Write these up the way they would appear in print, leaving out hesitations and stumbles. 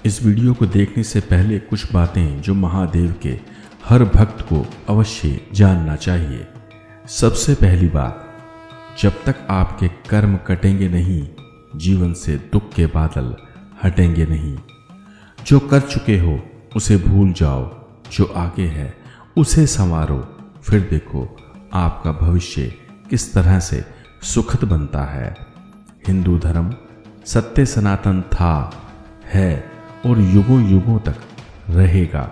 इस वीडियो को देखने से पहले कुछ बातें जो महादेव के हर भक्त को अवश्य जानना चाहिए। सबसे पहली बात, जब तक आपके कर्म कटेंगे नहीं, जीवन से दुख के बादल हटेंगे नहीं। जो कर चुके हो उसे भूल जाओ, जो आगे है उसे संवारो, फिर देखो आपका भविष्य किस तरह से सुखद बनता है। हिंदू धर्म सत्य सनातन था, है और युगों युगों तक रहेगा।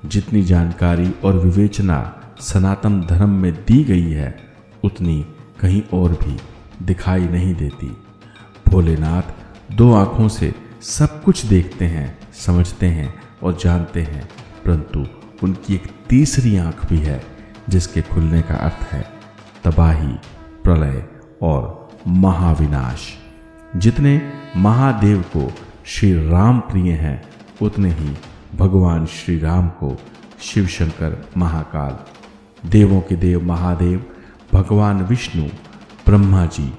जितनी जानकारी और विवेचना सनातन धर्म में दी गई है, उतनी कहीं और भी दिखाई नहीं देती। भोलेनाथ दो आंखों से सब कुछ देखते हैं, समझते हैं और जानते हैं, परंतु उनकी एक तीसरी आंख भी है जिसके खुलने का अर्थ है तबाही, प्रलय और महाविनाश। जितने महादेव को श्री राम प्रिय हैं, उतने ही भगवान श्री राम को शिव शंकर महाकाल, देवों के देव महादेव, भगवान विष्णु, ब्रह्मा जी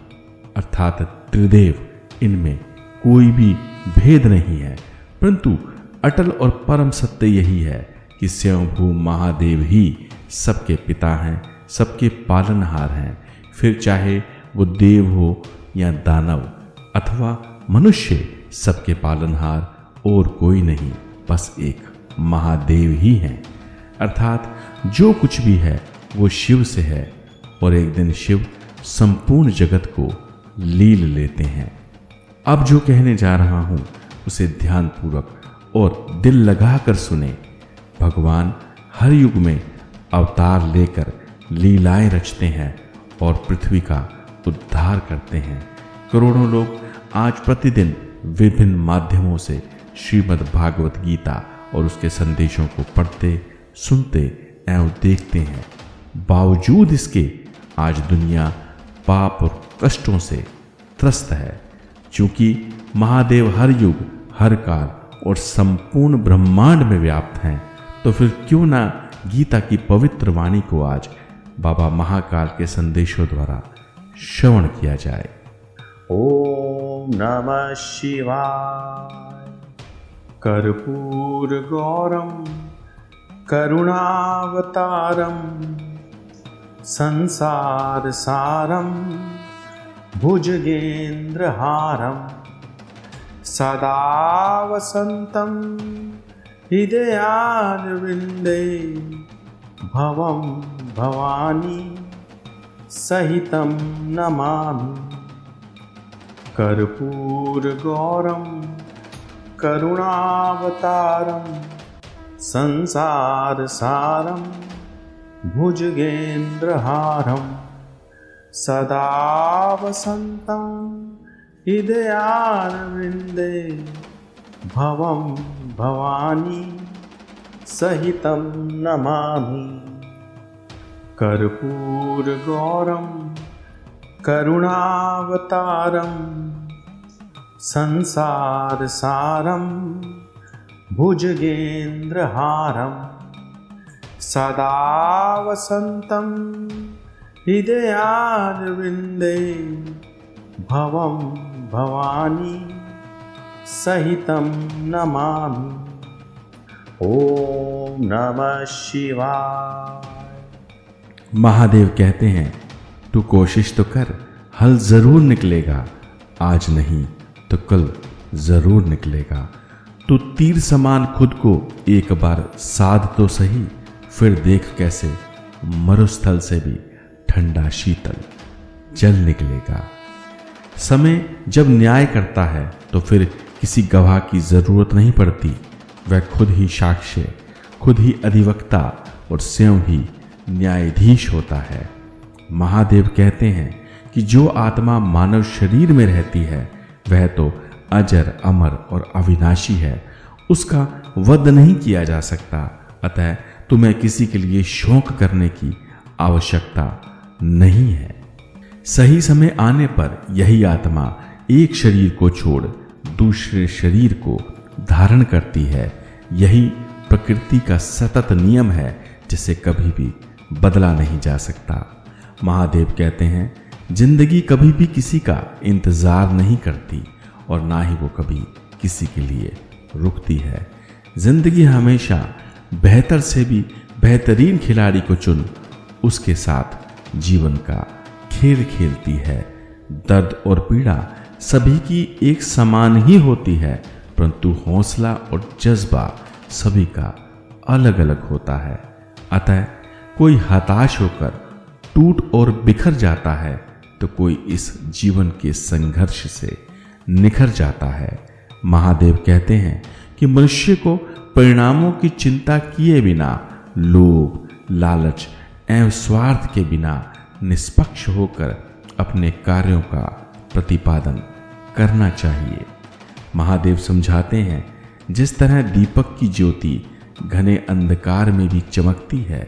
अर्थात त्रिदेव, इनमें कोई भी भेद नहीं है। परंतु अटल और परम सत्य यही है कि स्वयंभू महादेव ही सबके पिता हैं, सबके पालनहार हैं। फिर चाहे वो देव हो या दानव अथवा मनुष्य, सबके पालनहार और कोई नहीं, बस एक महादेव ही हैं। अर्थात जो कुछ भी है वो शिव से है और एक दिन शिव संपूर्ण जगत को लील लेते हैं। अब जो कहने जा रहा हूं उसे ध्यानपूर्वक और दिल लगाकर सुने। भगवान हर युग में अवतार लेकर लीलाएं रचते हैं और पृथ्वी का उद्धार करते हैं। करोड़ों लोग आज प्रतिदिन विभिन्न माध्यमों से श्रीमद् भागवत गीता और उसके संदेशों को पढ़ते, सुनते एवं देखते हैं। बावजूद इसके आज दुनिया पाप और कष्टों से त्रस्त है। चूंकि महादेव हर युग, हर काल और संपूर्ण ब्रह्मांड में व्याप्त हैं, तो फिर क्यों ना गीता की पवित्र वाणी को आज बाबा महाकाल के संदेशों द्वारा श्रवण किया जाए। ओम नमः शिवाय। कर्पूर गौरम करुणावतारम संसार सारम भुजगेंद्रहारम सदा वसंतम हृदयारविंदे भवम भवानी सहितं नमामि। कर्पूर गौरम करुणावतारम संसार सारम भुजगेंद्रहारम सदा वसंतं हृदयारविंदे भवम भवानी सहितं नमामि। कर्पूर गौरम करुणावतारम संसार सारम भुजगेंद्रहारम सदा वसंतं हृदयारविंदे भवम भवानी सहितं नमामि। ओम नमः शिवाय। महादेव कहते हैं, तू कोशिश तो कर, हल जरूर निकलेगा। आज नहीं तो कल जरूर निकलेगा। तू तीर समान खुद को एक बार साध तो सही, फिर देख कैसे मरुस्थल से भी ठंडा शीतल जल निकलेगा। समय जब न्याय करता है तो फिर किसी गवाह की जरूरत नहीं पड़ती। वह खुद ही साक्ष्य, खुद ही अधिवक्ता और स्वयं ही न्यायाधीश होता है। महादेव कहते हैं कि जो आत्मा मानव शरीर में रहती है वह तो अजर, अमर और अविनाशी है। उसका वध नहीं किया जा सकता। अतः तुम्हें किसी के लिए शोक करने की आवश्यकता नहीं है। सही समय आने पर यही आत्मा एक शरीर को छोड़ दूसरे शरीर को धारण करती है। यही प्रकृति का सतत नियम है जिसे कभी भी बदला नहीं जा सकता। महादेव कहते हैं, जिंदगी कभी भी किसी का इंतजार नहीं करती और ना ही वो कभी किसी के लिए रुकती है। जिंदगी हमेशा बेहतर से भी बेहतरीन खिलाड़ी को चुन उसके साथ जीवन का खेल खेलती है। दर्द और पीड़ा सभी की एक समान ही होती है, परंतु हौसला और जज्बा सभी का अलग अलग होता है। अतः कोई हताश होकर टूट और बिखर जाता है तो कोई इस जीवन के संघर्ष से निखर जाता है। महादेव कहते हैं कि मनुष्य को परिणामों की चिंता किए बिना, लोभ, लालच एवं स्वार्थ के बिना निष्पक्ष होकर अपने कार्यों का प्रतिपादन करना चाहिए। महादेव समझाते हैं, जिस तरह दीपक की ज्योति घने अंधकार में भी चमकती है,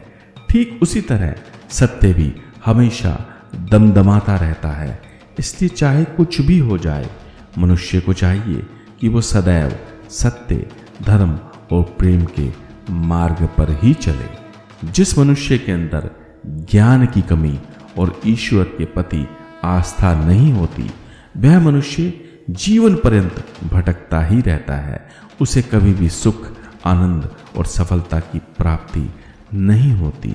ठीक उसी तरह सत्य भी हमेशा दमदमाता रहता है। इसलिए चाहे कुछ भी हो जाए, मनुष्य को चाहिए कि वो सदैव सत्य, धर्म और प्रेम के मार्ग पर ही चले। जिस मनुष्य के अंदर ज्ञान की कमी और ईश्वर के प्रति आस्था नहीं होती, वह मनुष्य जीवन पर्यंत भटकता ही रहता है। उसे कभी भी सुख, आनंद और सफलता की प्राप्ति नहीं होती।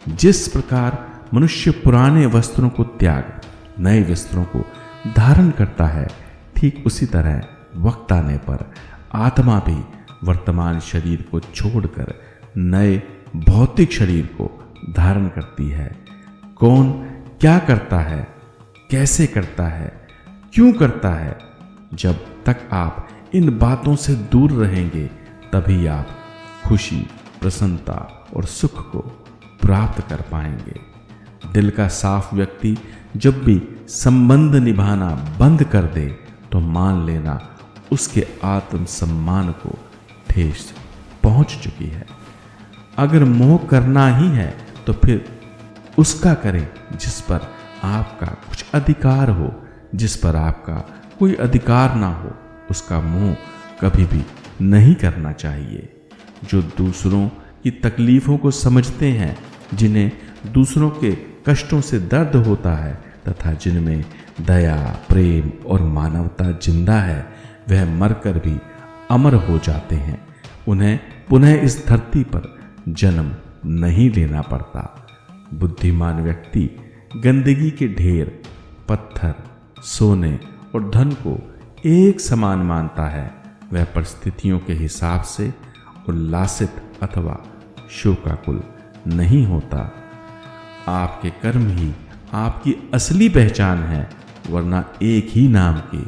जिस प्रकार मनुष्य पुराने वस्त्रों को त्याग नए वस्त्रों को धारण करता है, ठीक उसी तरह वक्त आने पर आत्मा भी वर्तमान शरीर को छोड़कर नए भौतिक शरीर को धारण करती है। कौन क्या करता है, कैसे करता है, क्यों करता है, जब तक आप इन बातों से दूर रहेंगे तभी आप खुशी, प्रसन्नता और सुख को प्राप्त कर पाएंगे। दिल का साफ व्यक्ति जब भी संबंध निभाना बंद कर दे तो मान लेना उसके आत्म सम्मान को ठेस पहुंच चुकी है। अगर मोह करना ही है तो फिर उसका करें जिस पर आपका कुछ अधिकार हो। जिस पर आपका कोई अधिकार ना हो उसका मोह कभी भी नहीं करना चाहिए। जो दूसरों की तकलीफों को समझते हैं, जिन्हें दूसरों के कष्टों से दर्द होता है तथा जिनमें दया, प्रेम और मानवता जिंदा है, वह मरकर भी अमर हो जाते हैं। उन्हें पुनः इस धरती पर जन्म नहीं लेना पड़ता। बुद्धिमान व्यक्ति गंदगी के ढेर, पत्थर, सोने और धन को एक समान मानता है। वह परिस्थितियों के हिसाब से उल्लासित अथवा शोकाकुल नहीं होता। आपके कर्म ही आपकी असली पहचान है, वरना एक ही नाम के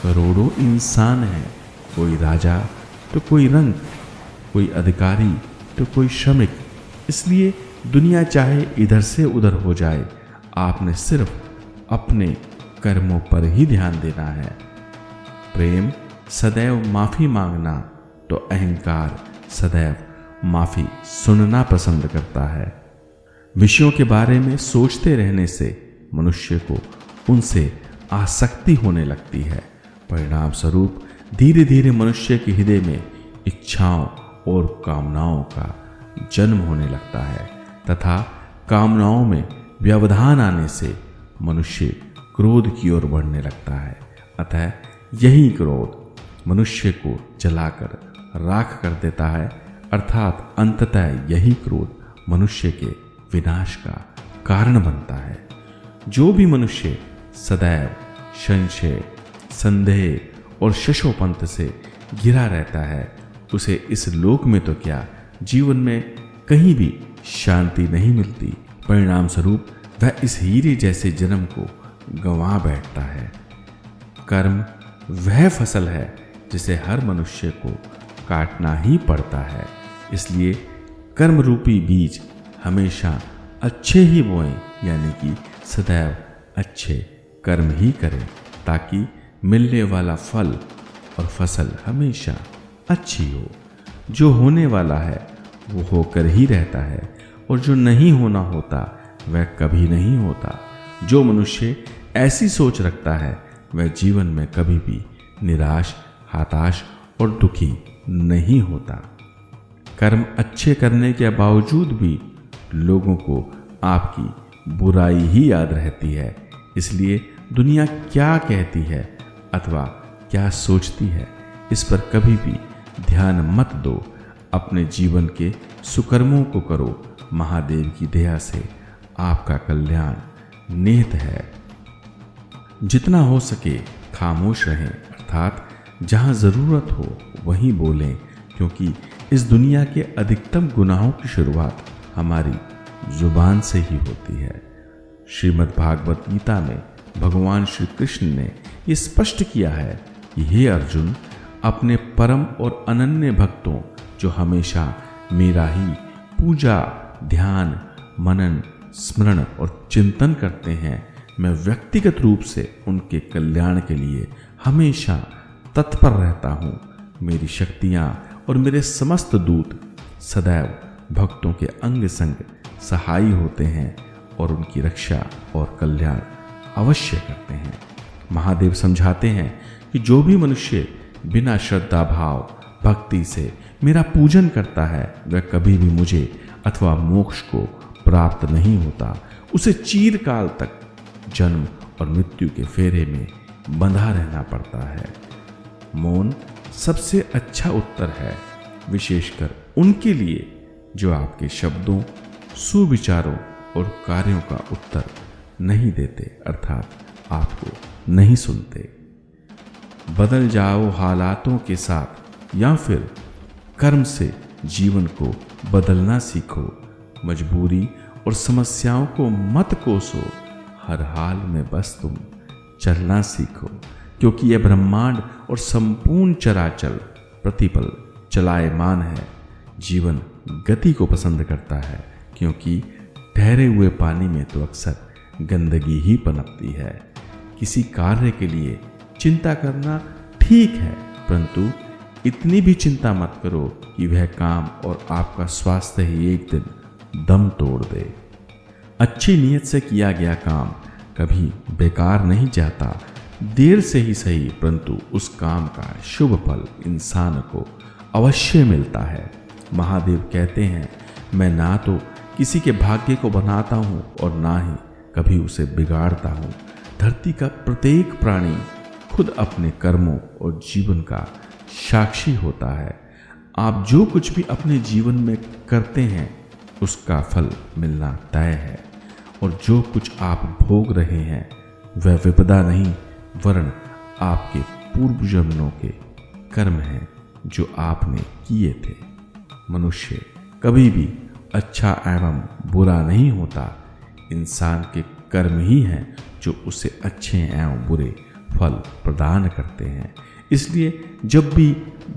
करोड़ों इंसान हैं। कोई राजा तो कोई रंग, कोई अधिकारी तो कोई श्रमिक। इसलिए दुनिया चाहे इधर से उधर हो जाए, आपने सिर्फ अपने कर्मों पर ही ध्यान देना है। प्रेम सदैव माफी मांगना तो अहंकार सदैव माफी सुनना पसंद करता है। विषयों के बारे में सोचते रहने से मनुष्य को उनसे आसक्ति होने लगती है। परिणाम स्वरूप धीरे धीरे मनुष्य के हृदय में इच्छाओं और कामनाओं का जन्म होने लगता है तथा कामनाओं में व्यवधान आने से मनुष्य क्रोध की ओर बढ़ने लगता है। अतः यही क्रोध मनुष्य को जलाकर राख कर देता है, अर्थात अंततः यही क्रोध मनुष्य के विनाश का कारण बनता है। जो भी मनुष्य सदैव संशय, संदेह और शशोपंथ से घिरा रहता है, उसे इस लोक में तो क्या, जीवन में कहीं भी शांति नहीं मिलती। परिणाम स्वरूप वह इस हीरे जैसे जन्म को गंवा बैठता है। कर्म वह फसल है जिसे हर मनुष्य को काटना ही पड़ता है। इसलिए कर्म रूपी बीज हमेशा अच्छे ही बोएं, यानी कि सदैव अच्छे कर्म ही करें, ताकि मिलने वाला फल और फसल हमेशा अच्छी हो। जो होने वाला है वो होकर ही रहता है और जो नहीं होना होता वह कभी नहीं होता। जो मनुष्य ऐसी सोच रखता है वह जीवन में कभी भी निराश, हताश और दुखी नहीं होता। कर्म अच्छे करने के बावजूद भी लोगों को आपकी बुराई ही याद रहती है। इसलिए दुनिया क्या कहती है अथवा क्या सोचती है, इस पर कभी भी ध्यान मत दो, अपने जीवन के सुकर्मों को करो। महादेव की दया से आपका कल्याण निहित है। जितना हो सके खामोश रहें, अर्थात जहां जरूरत हो वहीं बोलें, क्योंकि इस दुनिया के अधिकतम गुनाहों की शुरुआत हमारी जुबान से ही होती है। श्रीमद् भागवत गीता में भगवान श्री कृष्ण ने यह स्पष्ट किया है कि हे अर्जुन, अपने परम और अनन्य भक्तों जो हमेशा मेरा ही पूजा, ध्यान, मनन, स्मरण और चिंतन करते हैं, मैं व्यक्तिगत रूप से उनके कल्याण के लिए हमेशा तत्पर रहता हूँ। मेरी शक्तियाँ और मेरे समस्त दूत सदैव भक्तों के अंग संग सहायी होते हैं और उनकी रक्षा और कल्याण अवश्य करते हैं। महादेव समझाते हैं कि जो भी मनुष्य बिना श्रद्धा भाव भक्ति से मेरा पूजन करता है, वह कभी भी मुझे अथवा मोक्ष को प्राप्त नहीं होता। उसे चिरकाल तक जन्म और मृत्यु के फेरे में बंधा रहना पड़ता है। मौन सबसे अच्छा उत्तर है, विशेषकर उनके लिए जो आपके शब्दों, सुविचारों और कार्यों का उत्तर नहीं देते, अर्थात आपको नहीं सुनते। बदल जाओ हालातों के साथ या फिर कर्म से जीवन को बदलना सीखो। मजबूरी और समस्याओं को मत कोसो, हर हाल में बस तुम चलना सीखो, क्योंकि यह ब्रह्मांड और संपूर्ण चराचर प्रतिपल चलायमान है। जीवन गति को पसंद करता है, क्योंकि ठहरे हुए पानी में तो अक्सर गंदगी ही पनपती है। किसी कार्य के लिए चिंता करना ठीक है, परंतु इतनी भी चिंता मत करो कि वह काम और आपका स्वास्थ्य ही एक दिन दम तोड़ दे। अच्छी नीयत से किया गया काम कभी बेकार नहीं जाता। देर से ही सही, परंतु उस काम का शुभ फल इंसान को अवश्य मिलता है। महादेव कहते हैं, मैं ना तो किसी के भाग्य को बनाता हूँ और ना ही कभी उसे बिगाड़ता हूँ। धरती का प्रत्येक प्राणी खुद अपने कर्मों और जीवन का साक्षी होता है। आप जो कुछ भी अपने जीवन में करते हैं उसका फल मिलना तय है, और जो कुछ आप भोग रहे हैं वह विपदा नहीं वरन आपके पूर्व जन्मों के कर्म हैं जो आपने किए थे। मनुष्य कभी भी अच्छा एवं बुरा नहीं होता, इंसान के कर्म ही हैं जो उसे अच्छे एवं बुरे फल प्रदान करते हैं। इसलिए जब भी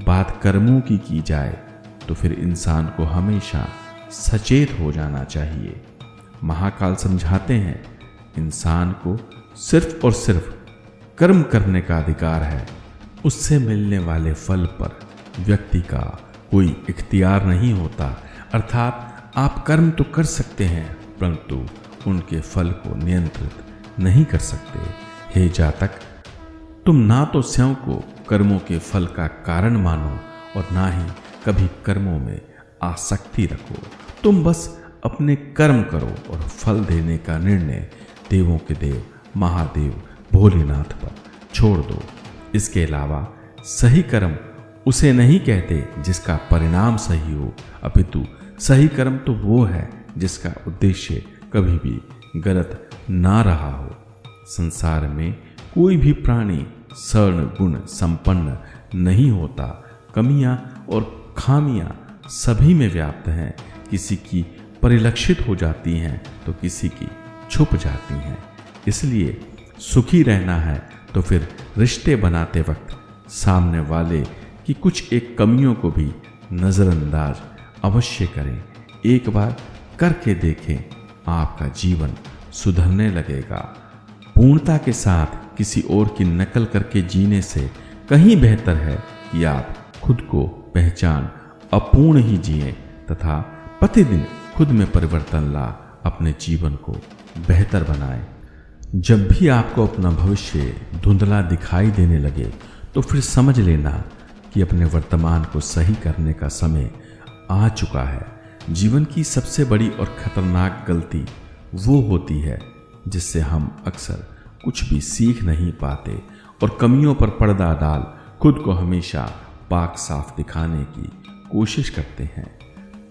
बात कर्मों की जाए तो फिर इंसान को हमेशा सचेत हो जाना चाहिए। महाकाल समझाते हैं, इंसान को सिर्फ और सिर्फ कर्म करने का अधिकार है, उससे मिलने वाले फल पर व्यक्ति का कोई इख्तियार नहीं होता। अर्थात आप कर्म तो कर सकते हैं, परंतु उनके फल को नियंत्रित नहीं कर सकते। हे जातक, तुम ना तो स्वयं को कर्मों के फल का कारण मानो और ना ही कभी कर्मों में आसक्ति रखो। तुम बस अपने कर्म करो और फल देने का निर्णय देवों के देव महादेव भोलेनाथ पर छोड़ दो। इसके अलावा सही कर्म उसे नहीं कहते जिसका परिणाम सही हो, अपितु सही कर्म तो वो है जिसका उद्देश्य कभी भी गलत ना रहा हो। संसार में कोई भी प्राणी स्वर्ण गुण संपन्न नहीं होता। कमियां और खामियां सभी में व्याप्त हैं। किसी की परिलक्षित हो जाती हैं तो किसी की छुप जाती हैं। इसलिए सुखी रहना है तो फिर रिश्ते बनाते वक्त सामने वाले की कुछ एक कमियों को भी नज़रअंदाज अवश्य करें। एक बार करके देखें, आपका जीवन सुधरने लगेगा। पूर्णता के साथ किसी और की नकल करके जीने से कहीं बेहतर है कि आप खुद को पहचान अपूर्ण ही जिएं तथा प्रतिदिन खुद में परिवर्तन ला अपने जीवन को बेहतर बनाएं। जब भी आपको अपना भविष्य धुंधला दिखाई देने लगे तो फिर समझ लेना कि अपने वर्तमान को सही करने का समय आ चुका है। जीवन की सबसे बड़ी और खतरनाक गलती वो होती है जिससे हम अक्सर कुछ भी सीख नहीं पाते और कमियों पर पर्दा डाल खुद को हमेशा पाक साफ दिखाने की कोशिश करते हैं।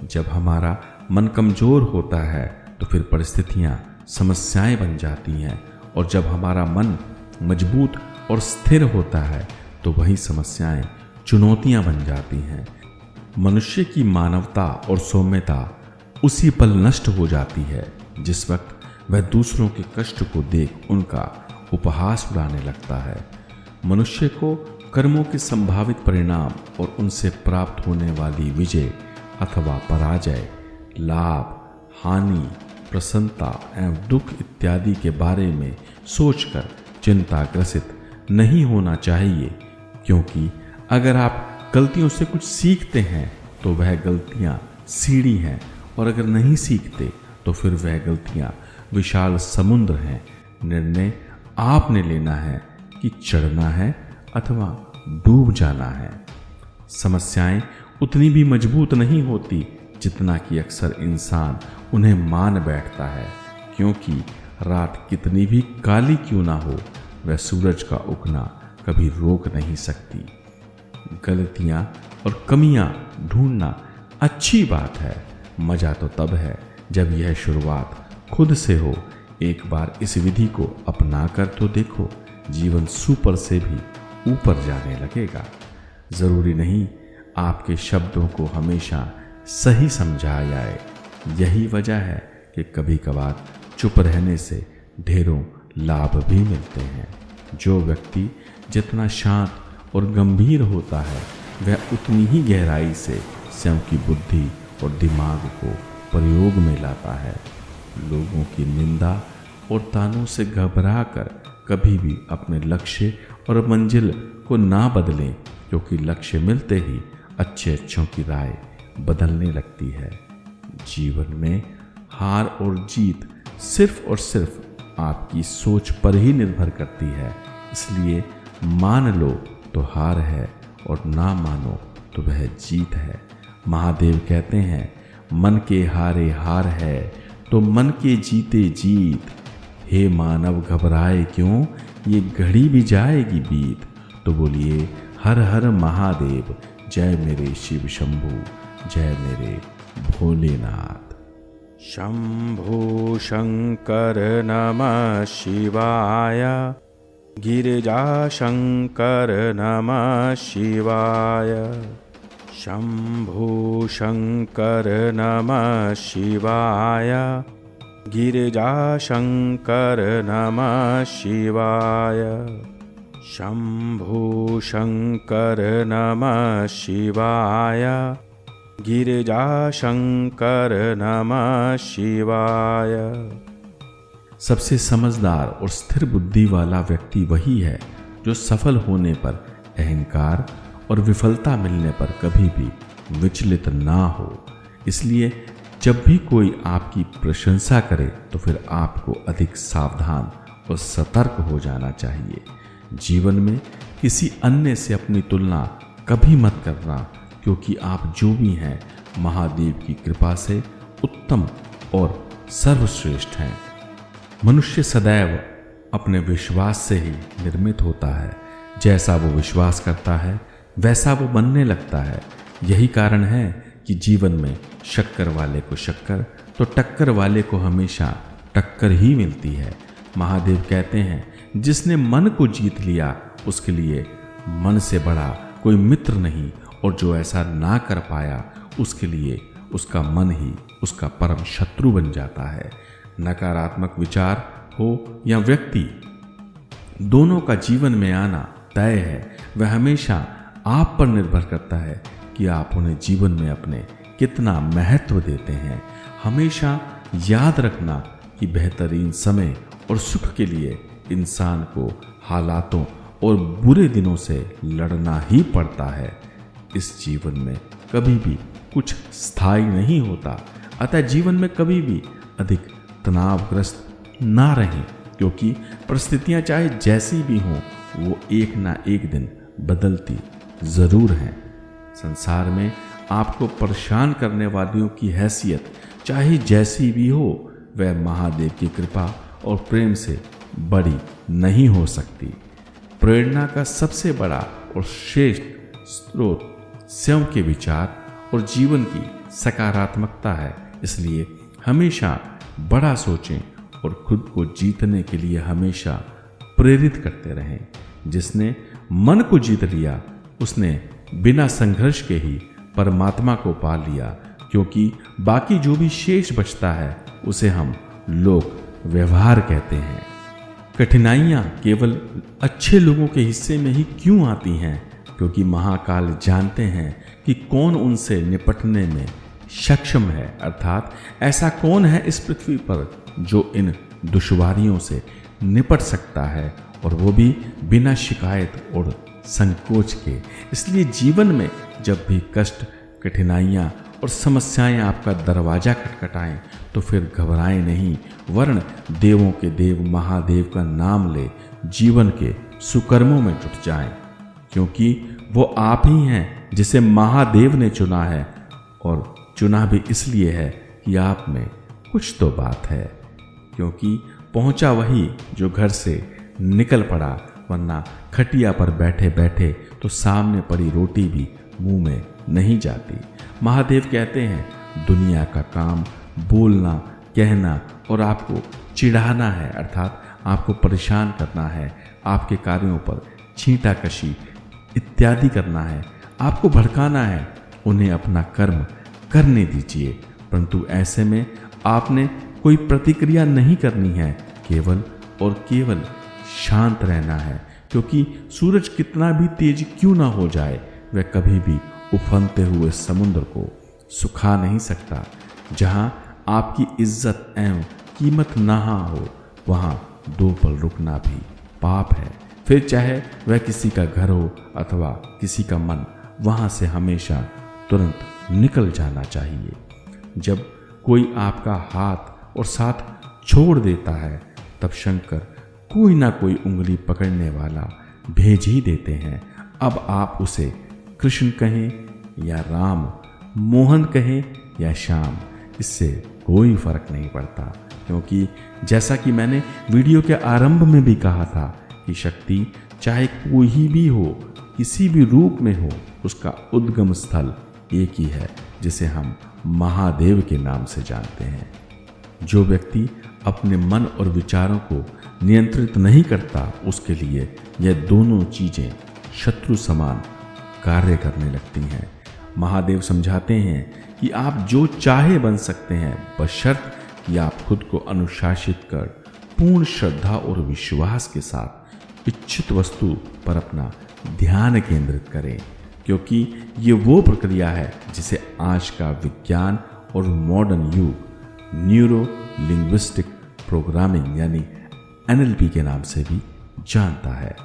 जब हमारा मन कमजोर होता है तो फिर परिस्थितियां समस्याएं बन जाती हैं, और जब हमारा मन मजबूत और स्थिर होता है तो वही समस्याएं चुनौतियां बन जाती हैं। मनुष्य की मानवता और सौम्यता उसी पल नष्ट हो जाती है जिस वक्त वह दूसरों के कष्ट को देख उनका उपहास उड़ाने लगता है। मनुष्य को कर्मों के संभावित परिणाम और उनसे प्राप्त होने वाली विजय अथवा पराजय, लाभ, हानि, प्रसन्नता एवं दुख इत्यादि के बारे में सोचकर चिंताग्रसित नहीं होना चाहिए, क्योंकि अगर आप गलतियों से कुछ सीखते हैं तो वह गलतियां सीढ़ी हैं, और अगर नहीं सीखते तो फिर वह गलतियां विशाल समुद्र हैं। निर्णय आपने लेना है कि चढ़ना है अथवा डूब जाना है। समस्याएं उतनी भी मजबूत नहीं होती जितना कि अक्सर इंसान उन्हें मान बैठता है, क्योंकि रात कितनी भी काली क्यों ना हो, वह सूरज का उगना कभी रोक नहीं सकती। गलतियां और कमियां ढूंढना अच्छी बात है, मजा तो तब है जब यह शुरुआत खुद से हो। एक बार इस विधि को अपना कर तो देखो, जीवन सुपर से भी ऊपर जाने लगेगा। जरूरी नहीं आपके शब्दों को हमेशा सही समझा जाए। यही वजह है कि कभी कभार चुप रहने से ढेरों लाभ भी मिलते हैं। जो व्यक्ति जितना शांत और गंभीर होता है वह उतनी ही गहराई से स्वयं की बुद्धि और दिमाग को प्रयोग में लाता है। लोगों की निंदा और तानों से घबरा कर कभी भी अपने लक्ष्य और मंजिल को ना बदलें, क्योंकि लक्ष्य मिलते ही अच्छे अच्छों की राय बदलने लगती है। जीवन में हार और जीत सिर्फ और सिर्फ आपकी सोच पर ही निर्भर करती है। इसलिए मान लो तो हार है और ना मानो तो वह जीत है। महादेव कहते हैं, मन के हारे हार है तो मन के जीते जीत। हे मानव घबराए क्यों, ये घड़ी भी जाएगी बीत। तो बोलिए हर हर महादेव, जय मेरे शिव शंभू, जय मेरे भोलेनाथ। शंभो शंकर नमः शिवाय, गिरिजा शंकर नमः शिवाय। शंभो शंकर नमः शिवाय, गिरिजा शंकर नमः शिवाय। शंभो शंकर नमः शिवाय, गिरिजा शंकर नमः शिवाय। सबसे समझदार और स्थिर बुद्धि वाला व्यक्ति वही है जो सफल होने पर अहंकार और विफलता मिलने पर कभी भी विचलित ना हो। इसलिए जब भी कोई आपकी प्रशंसा करे तो फिर आपको अधिक सावधान और सतर्क हो जाना चाहिए। जीवन में किसी अन्य से अपनी तुलना कभी मत करना, क्योंकि आप जो भी हैं महादेव की कृपा से उत्तम और सर्वश्रेष्ठ हैं। मनुष्य सदैव अपने विश्वास से ही निर्मित होता है। जैसा वो विश्वास करता है वैसा वो बनने लगता है। यही कारण है कि जीवन में शक्कर वाले को शक्कर तो टक्कर वाले को हमेशा टक्कर ही मिलती है। महादेव कहते हैं, जिसने मन को जीत लिया उसके लिए मन से बड़ा कोई मित्र नहीं, और जो ऐसा ना कर पाया उसके लिए उसका मन ही उसका परम शत्रु बन जाता है। नकारात्मक विचार हो या व्यक्ति, दोनों का जीवन में आना तय है। वह हमेशा आप पर निर्भर करता है कि आप उन्हें जीवन में अपने कितना महत्व देते हैं। हमेशा याद रखना कि बेहतरीन समय और सुख के लिए इंसान को हालातों और बुरे दिनों से लड़ना ही पड़ता है। इस जीवन में कभी भी कुछ स्थायी नहीं होता, अतः जीवन में कभी भी अधिक तनावग्रस्त ना रहें, क्योंकि परिस्थितियां चाहे जैसी भी हों वो एक ना एक दिन बदलती जरूर हैं। संसार में आपको परेशान करने वालियों की हैसियत चाहे जैसी भी हो, वह महादेव की कृपा और प्रेम से बड़ी नहीं हो सकती। प्रेरणा का सबसे बड़ा और श्रेष्ठ स्रोत स्वयं के विचार और जीवन की सकारात्मकता है। इसलिए हमेशा बड़ा सोचें और खुद को जीतने के लिए हमेशा प्रेरित करते रहें। जिसने मन को जीत लिया उसने बिना संघर्ष के ही परमात्मा को पा लिया, क्योंकि बाकी जो भी शेष बचता है उसे हम लोक व्यवहार कहते हैं। कठिनाइयां केवल अच्छे लोगों के हिस्से में ही क्यों आती हैं? क्योंकि महाकाल जानते हैं कि कौन उनसे निपटने में सक्षम है, अर्थात ऐसा कौन है इस पृथ्वी पर जो इन दुश्वारियों से निपट सकता है, और वो भी बिना शिकायत और संकोच के। इसलिए जीवन में जब भी कष्ट, कठिनाइयाँ और समस्याएं आपका दरवाजा खटखटाएं तो फिर घबराएं नहीं, वरन देवों के देव महादेव का नाम ले जीवन के सुकर्मों में जुट जाएं, क्योंकि वो आप ही हैं जिसे महादेव ने चुना है, और चुना भी इसलिए है कि आप में कुछ तो बात है। क्योंकि पहुंचा वही जो घर से निकल पड़ा, वरना खटिया पर बैठे बैठे तो सामने पड़ी रोटी भी मुंह में नहीं जाती। महादेव कहते हैं दुनिया का काम बोलना, कहना और आपको चिढ़ाना है, अर्थात आपको परेशान करना है, आपके कार्यों पर छींटाकशी इत्यादि करना है, आपको भड़काना है। उन्हें अपना कर्म करने दीजिए, परंतु ऐसे में आपने कोई प्रतिक्रिया नहीं करनी है, केवल और केवल शांत रहना है। क्योंकि सूरज कितना भी तेज क्यों ना हो जाए, वह कभी भी उफनते हुए समुद्र को सुखा नहीं सकता। जहां आपकी इज्जत एवं कीमत ना हो, वहां दो पल रुकना भी पाप है। फिर चाहे वह किसी का घर हो अथवा किसी का मन, वहां से हमेशा तुरंत निकल जाना चाहिए। जब कोई आपका हाथ और साथ छोड़ देता है, तब शंकर कोई ना कोई उंगली पकड़ने वाला भेज ही देते हैं। अब आप उसे कृष्ण कहें या राम, मोहन कहें या श्याम, इससे कोई फर्क नहीं पड़ता। क्योंकि जैसा कि मैंने वीडियो के आरंभ में भी कहा था कि शक्ति चाहे कोई भी हो, किसी भी रूप में हो, उसका उद्गम स्थल एक ही है, जिसे हम महादेव के नाम से जानते हैं। जो व्यक्ति अपने मन और विचारों को नियंत्रित नहीं करता, उसके लिए यह दोनों चीजें शत्रु समान कार्य करने लगती हैं। महादेव समझाते हैं कि आप जो चाहे बन सकते हैं, बशर्त कि आप खुद को अनुशासित कर पूर्ण श्रद्धा और विश्वास के साथ इच्छित वस्तु पर अपना ध्यान केंद्रित करें। क्योंकि ये वो प्रक्रिया है जिसे आज का विज्ञान और मॉडर्न युग न्यूरो लिंग्विस्टिक प्रोग्रामिंग यानी NLP के नाम से भी जानता है।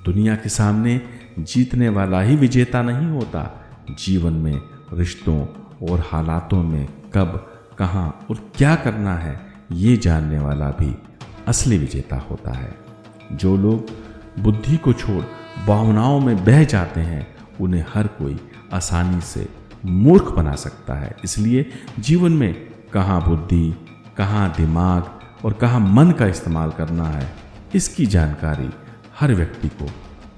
दुनिया के सामने जीतने वाला ही विजेता नहीं होता, जीवन में रिश्तों और हालातों में कब, कहां और क्या करना है ये जानने वाला भी असली विजेता होता है। जो लोग बुद्धि को छोड़ भावनाओं में बह जाते हैं, उन्हें हर कोई आसानी से मूर्ख बना सकता है। इसलिए जीवन में कहां बुद्धि, कहां दिमाग और कहां मन का इस्तेमाल करना है, इसकी जानकारी हर व्यक्ति को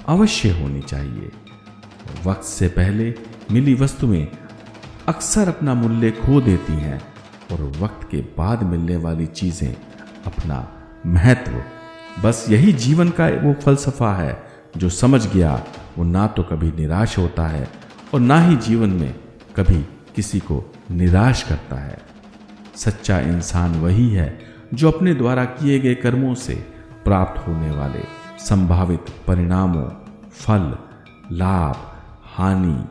अवश्य होनी चाहिए। वक्त से पहले मिली वस्तुएं अक्सर अपना मूल्य खो देती हैं, और वक्त के बाद मिलने वाली चीजें अपना महत्व। बस यही जीवन का वो फलसफा है। जो समझ गया वो ना तो कभी निराश होता है और ना ही जीवन में कभी किसी को निराश करता है। सच्चा इंसान वही है जो अपने द्वारा किए गए कर्मों से प्राप्त होने वाले संभावित परिणामों, फल, लाभ, हानि,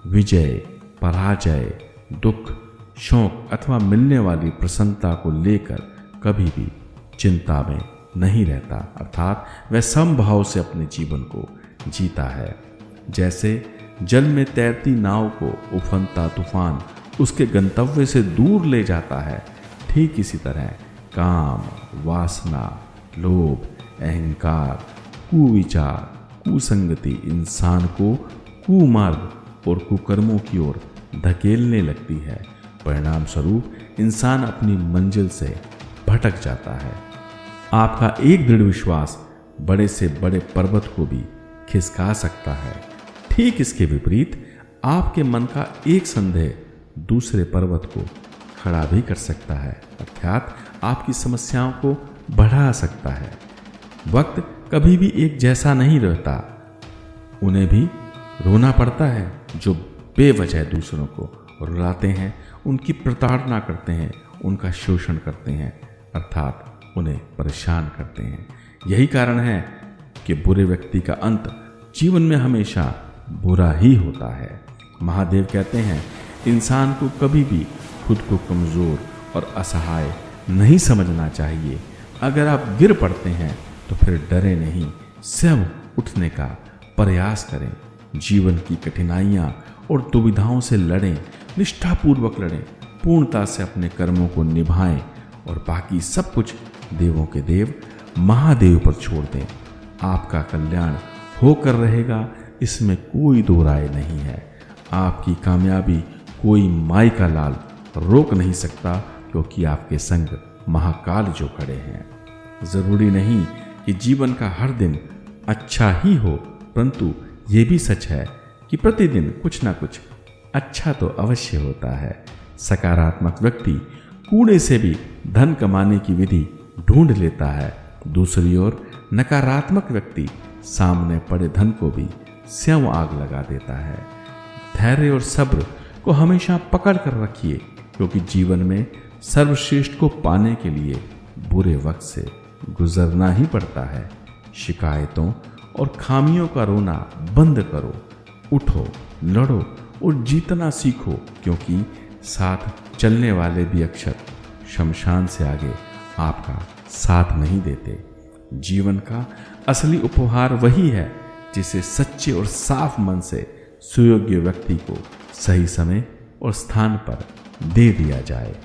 विजय, पराजय, दुख, शोक अथवा मिलने वाली प्रसन्नता को लेकर कभी भी चिंता में नहीं रहता, अर्थात वह समभाव से अपने जीवन को जीता है। जैसे जल में तैरती नाव को उफनता तूफान उसके गंतव्य से दूर ले जाता है, ठीक इसी तरह काम, वासना, लोभ, अहंकार, कुविचार, कुसंगति इंसान को कुमार्ग और कुकर्मों की ओर धकेलने लगती है। परिणाम स्वरूप इंसान अपनी मंजिल से भटक जाता है। आपका एक दृढ़ विश्वास बड़े से बड़े पर्वत को भी खिसका सकता है। ठीक इसके विपरीत आपके मन का एक संदेह दूसरे पर्वत को खड़ा भी कर सकता है, अर्थात आपकी समस्याओं को बढ़ा सकता है। वक्त कभी भी एक जैसा नहीं रहता। उन्हें भी रोना पड़ता है जो बेवजह दूसरों को रुलाते हैं, उनकी प्रताड़ना करते हैं, उनका शोषण करते हैं, अर्थात उन्हें परेशान करते हैं। यही कारण है कि बुरे व्यक्ति का अंत जीवन में हमेशा बुरा ही होता है। महादेव कहते हैं, इंसान को कभी भी खुद को कमज़ोर और असहाय नहीं समझना चाहिए। अगर आप गिर पड़ते हैं तो फिर डरे नहीं, स्वयं उठने का प्रयास करें। जीवन की कठिनाइयाँ और दुविधाओं से लड़ें, निष्ठापूर्वक लड़ें, पूर्णता से अपने कर्मों को निभाएं और बाकी सब कुछ देवों के देव महादेव पर छोड़ दें। आपका कल्याण होकर रहेगा, इसमें कोई दो राय नहीं है। आपकी कामयाबी कोई माई का लाल रोक नहीं सकता, क्योंकि आपके संग महाकाल जो खड़े हैं। जरूरी नहीं कि जीवन का हर दिन अच्छा ही हो, परंतु ये भी सच है कि प्रतिदिन कुछ ना कुछ अच्छा तो अवश्य होता है। सकारात्मक व्यक्ति कूड़े से भी धन कमाने की विधि ढूंढ लेता है। दूसरी ओर नकारात्मक व्यक्ति सामने पड़े धन को भी स्वयं आग लगा देता है। धैर्य और सब्र को हमेशा पकड़ कर रखिए, क्योंकि जीवन में सर्वश्रेष्ठ को पाने के लिए बुरे वक्त से गुजरना ही पड़ता है। शिकायतों और खामियों का रोना बंद करो, उठो, लड़ो और जीतना सीखो, क्योंकि साथ चलने वाले भी अक्षर शमशान से आगे आपका साथ नहीं देते। जीवन का असली उपहार वही है जिसे सच्चे और साफ मन से सुयोग्य व्यक्ति को सही समय और स्थान पर दे दिया जाए।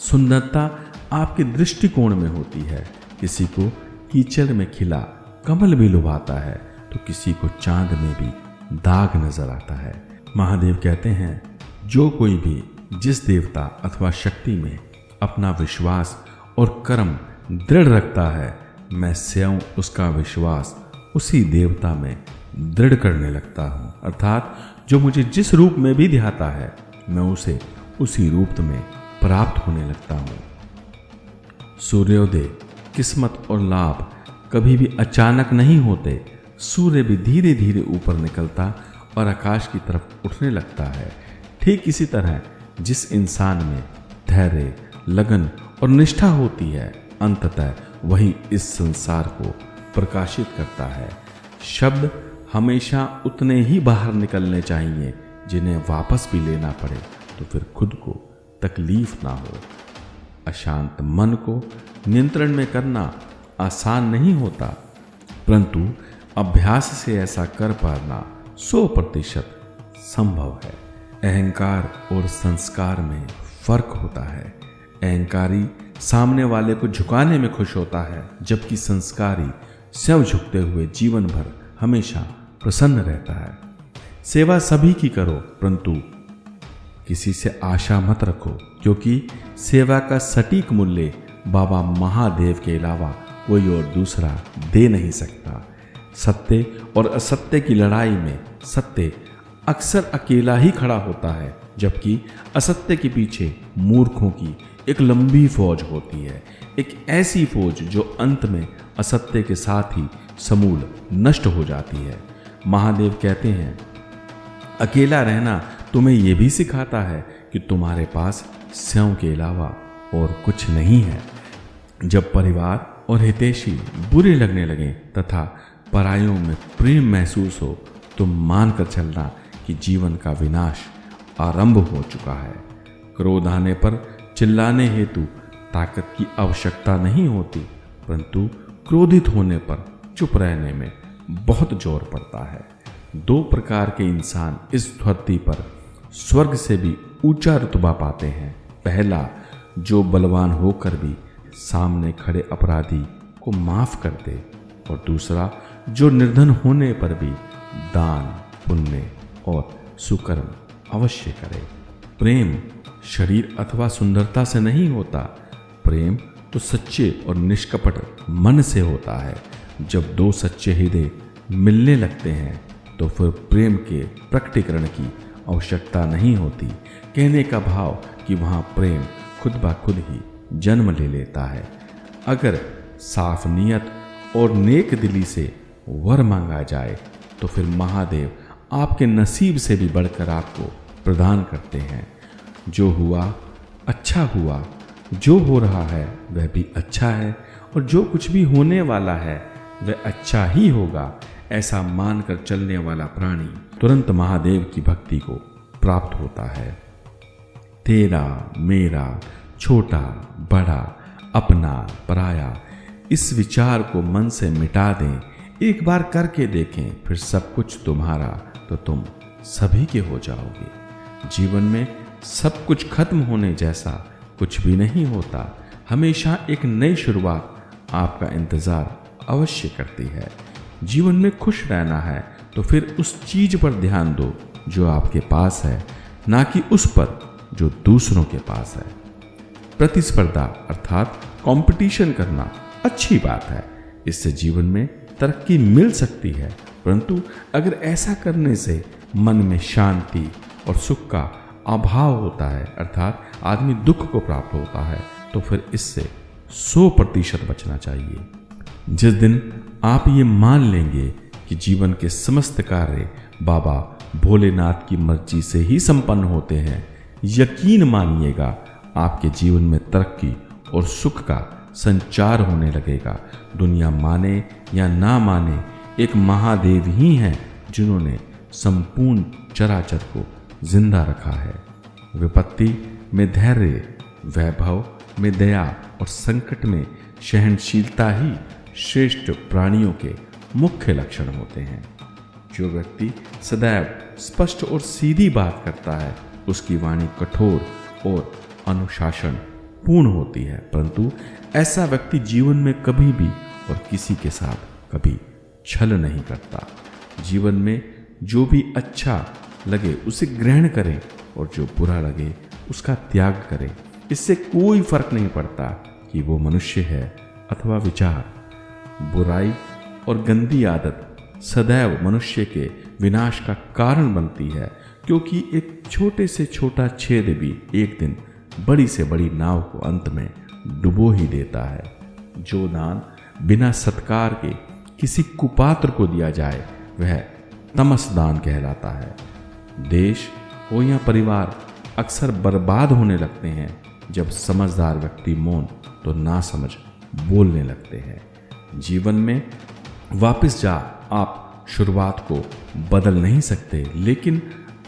सुंदरता आपके दृष्टिकोण में होती है। किसी को कीचड़ में खिला कमल भी लुभाता है, तो किसी को चांद में भी दाग नजर आता है। महादेव कहते हैं, जो कोई भी जिस देवता अथवा शक्ति में अपना विश्वास और कर्म दृढ़ रखता है, मैं स्वयं उसका विश्वास उसी देवता में दृढ़ करने लगता हूँ। अर्थात जो मुझे जिस रूप में भी ध्याता है, मैं उसे उसी रूप में प्राप्त होने लगता हूँ। सूर्योदय, किस्मत और लाभ कभी भी अचानक नहीं होते। सूर्य भी धीरे धीरे ऊपर निकलता और आकाश की तरफ उठने लगता है। ठीक इसी तरह जिस इंसान में धैर्य, लगन और निष्ठा होती है, अंततः वही इस संसार को प्रकाशित करता है। शब्द हमेशा उतने ही बाहर निकलने चाहिए जिन्हें वापस भी लेना पड़े तो फिर खुद को तकलीफ ना हो। अशांत मन को नियंत्रण में करना आसान नहीं होता, परंतु अभ्यास से ऐसा कर पाना 100% संभव है। अहंकार और संस्कार में फर्क होता है। अहंकारी सामने वाले को झुकाने में खुश होता है, जबकि संस्कारी स्वयं झुकते हुए जीवन भर हमेशा प्रसन्न रहता है। सेवा सभी की करो, परंतु किसी से आशा मत रखो, क्योंकि सेवा का सटीक मूल्य बाबा महादेव के अलावा कोई और दूसरा दे नहीं सकता। सत्य और असत्य की लड़ाई में सत्य अक्सर अकेला ही खड़ा होता है, जबकि असत्य के पीछे मूर्खों की एक लंबी फौज होती है। एक ऐसी फौज जो अंत में असत्य के साथ ही समूल नष्ट हो जाती है। महादेव कहते हैं, अकेला रहना तुम्हें यह भी सिखाता है कि तुम्हारे पास स्वयं के अलावा और कुछ नहीं है। जब परिवार और हितैषी बुरे लगने लगे तथा परायों में प्रेम महसूस हो, तो मानकर चलना कि जीवन का विनाश आरंभ हो चुका है। क्रोध आने पर चिल्लाने हेतु ताकत की आवश्यकता नहीं होती, परंतु क्रोधित होने पर चुप रहने में बहुत जोर पड़ता है। 2 प्रकार के इंसान इस धरती पर स्वर्ग से भी ऊंचा रुतबा पाते हैं। पहला, जो बलवान होकर भी सामने खड़े अपराधी को माफ कर दे, और दूसरा, जो निर्धन होने पर भी दान, पुण्य और सुकर्म अवश्य करे। प्रेम शरीर अथवा सुंदरता से नहीं होता। प्रेम तो सच्चे और निष्कपट मन से होता है। जब 2 सच्चे हृदय मिलने लगते हैं तो फिर प्रेम के प्रकटीकरण की आवश्यकता नहीं होती। कहने का भाव कि वहाँ प्रेम खुद ब खुद ही जन्म ले लेता है। अगर साफ नियत और नेक दिली से वर मांगा जाए तो फिर महादेव आपके नसीब से भी बढ़कर आपको प्रदान करते हैं। जो हुआ अच्छा हुआ, जो हो रहा है वह भी अच्छा है, और जो कुछ भी होने वाला है वह अच्छा ही होगा, ऐसा मानकर चलने वाला प्राणी तुरंत महादेव की भक्ति को प्राप्त होता है। तेरा मेरा, छोटा बड़ा, अपना पराया, इस विचार को मन से मिटा दें। एक बार करके देखें, फिर सब कुछ तुम्हारा तो तुम सभी के हो जाओगे। जीवन में सब कुछ खत्म होने जैसा कुछ भी नहीं होता। हमेशा एक नई शुरुआत आपका इंतजार अवश्य करती है। जीवन में खुश रहना है तो फिर उस चीज पर ध्यान दो जो आपके पास है, ना कि उस पर जो दूसरों के पास है। प्रतिस्पर्धा अर्थात कंपटीशन करना अच्छी बात है, इससे जीवन में तरक्की मिल सकती है, परंतु अगर ऐसा करने से मन में शांति और सुख का अभाव होता है, अर्थात आदमी दुख को प्राप्त होता है, तो फिर इससे 100% बचना चाहिए। जिस दिन आप ये मान लेंगे कि जीवन के समस्त कार्य बाबा भोलेनाथ की मर्जी से ही संपन्न होते हैं, यकीन मानिएगा आपके जीवन में तरक्की और सुख का संचार होने लगेगा। दुनिया माने या ना माने, एक महादेव ही हैं जिन्होंने संपूर्ण चराचर को जिंदा रखा है। विपत्ति में धैर्य, वैभव में दया और संकट में सहनशीलता ही श्रेष्ठ प्राणियों के मुख्य लक्षण होते हैं। जो व्यक्ति सदैव स्पष्ट और सीधी बात करता है, उसकी वाणी कठोर और अनुशासन पूर्ण होती है, परंतु ऐसा व्यक्ति जीवन में कभी भी और किसी के साथ कभी छल नहीं करता। जीवन में जो भी अच्छा लगे उसे ग्रहण करें और जो बुरा लगे उसका त्याग करें। इससे कोई फर्क नहीं पड़ता कि वो मनुष्य है अथवा विचार। बुराई और गंदी आदत सदैव मनुष्य के विनाश का कारण बनती है, क्योंकि एक छोटे से छोटा छेद भी एक दिन बड़ी से बड़ी नाव को अंत में डुबो ही देता है। जो दान बिना सत्कार के किसी कुपात्र को दिया जाए वह तमस दान कहलाता है। देश हो या परिवार अक्सर बर्बाद होने लगते हैं जब समझदार व्यक्ति मौन तो ना समझ बोलने लगते हैं। जीवन में वापस जा आप शुरुआत को बदल नहीं सकते, लेकिन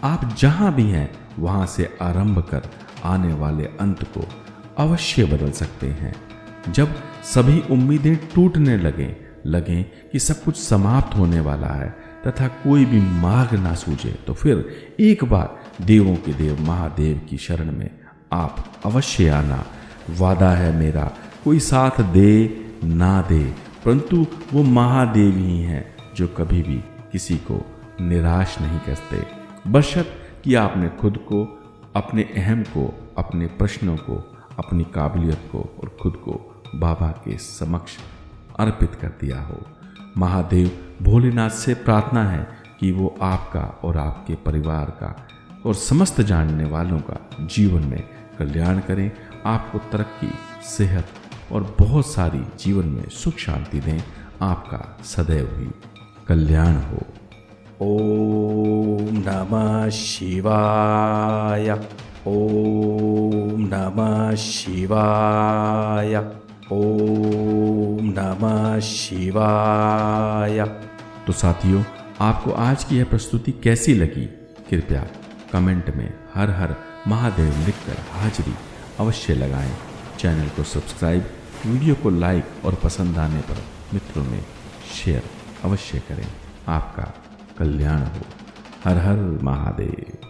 आप जहां भी हैं वहां से आरंभ कर आने वाले अंत को अवश्य बदल सकते हैं। जब सभी उम्मीदें टूटने लगें कि सब कुछ समाप्त होने वाला है तथा कोई भी मार्ग ना सूझे, तो फिर एक बार देवों के देव महादेव की शरण में आप अवश्य आना। वादा है मेरा, कोई साथ दे ना दे, परंतु वो महादेव ही हैं जो कभी भी किसी को निराश नहीं करते, बशर्ते कि आपने खुद को, अपने अहम को, अपने प्रश्नों को, अपनी काबिलियत को और खुद को बाबा के समक्ष अर्पित कर दिया हो। महादेव भोलेनाथ से प्रार्थना है कि वो आपका और आपके परिवार का और समस्त जानने वालों का जीवन में कल्याण करें, आपको तरक्की, सेहत और बहुत सारी जीवन में सुख शांति दें। आपका सदैव ही कल्याण हो। ओम नमः शिवाय। ओम नमः शिवाय। ओम नमः शिवाय। तो साथियों, आपको आज की यह प्रस्तुति कैसी लगी? कृपया कमेंट में हर हर महादेव लिखकर हाजिरी अवश्य लगाएं। चैनल को सब्सक्राइब, वीडियो को लाइक और पसंद आने पर मित्रों में शेयर अवश्य करें। आपका कल्याण हो। हर हर महादेव।